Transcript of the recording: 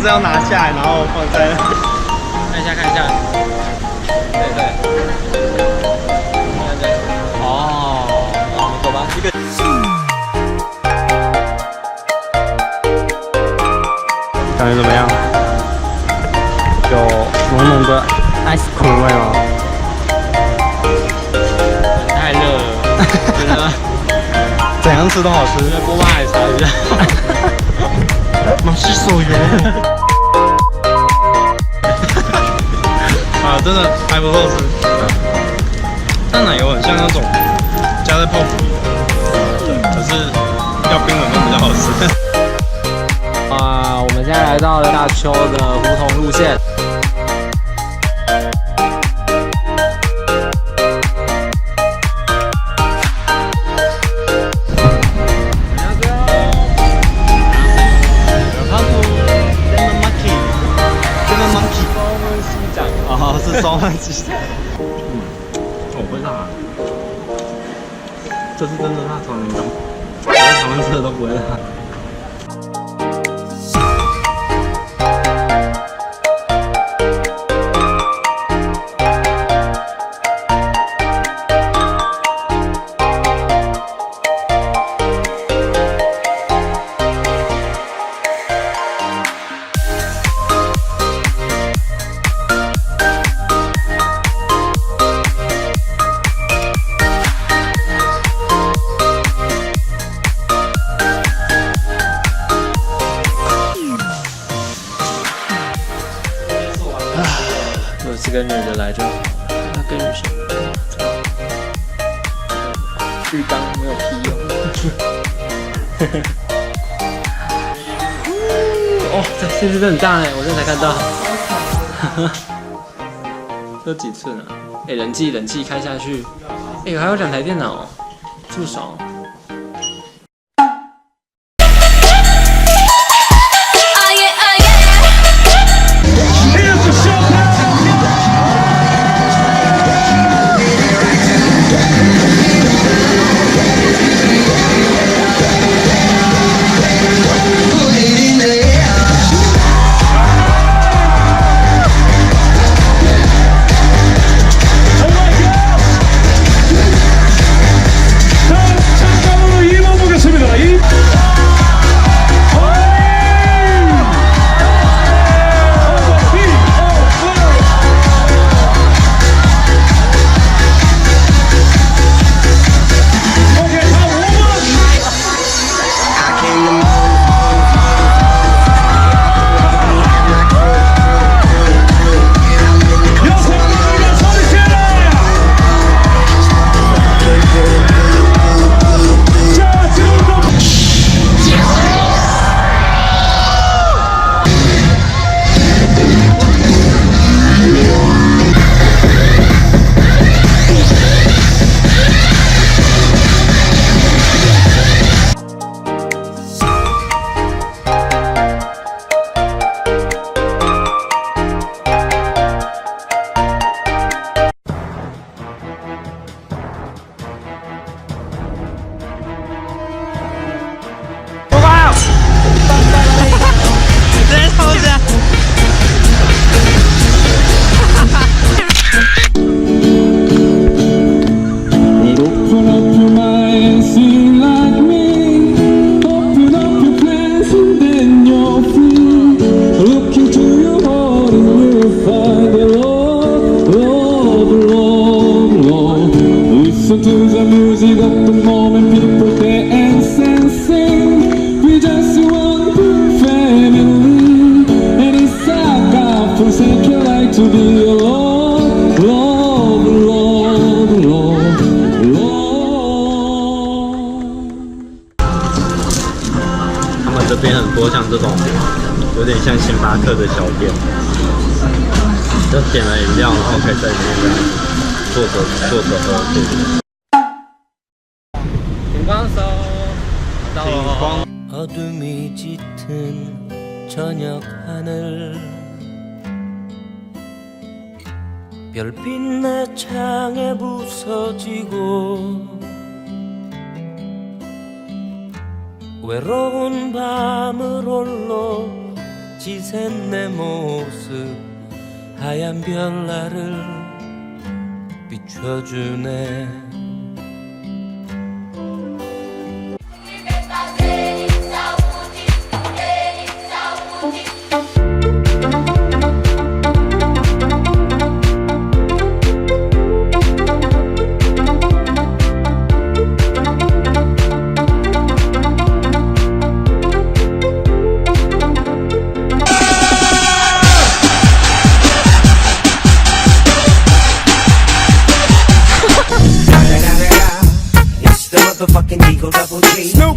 是要拿下来，然后放在看一下，看一下，对对，看这，哦，我们走吧，一个。感觉怎么样？有浓浓的 ice cream 味吗？太热了，觉得怎样吃都好吃。波霸奶茶一下，马西手游。啊，真的还不错吃。但奶油很像那种加在泡芙里的，对，可是要冰冷的比较好吃。我们现在来到了大邱的胡同路线。哦，是서문시장。我会辣，这是真的辣炒年糕。我在台湾吃的都不会辣。如果是跟女的来就好了，那跟女生浴缸没有屁用。哦，这电视真的很大哎，我这才看到。这几寸啊？哎，冷气开下去，哎，还有2台电脑，这么少。这边很多像这种有点像星巴克的小店，就点了饮料，然后可以在里面坐着喝。景光手，到了。 어둠이 짙은 저녁 하늘 별빛 내 창에 부서지고 외로운 밤을 홀로 지샌 내 모습 하얀 별나를 비춰주네 Motherfucking Eagle Double G.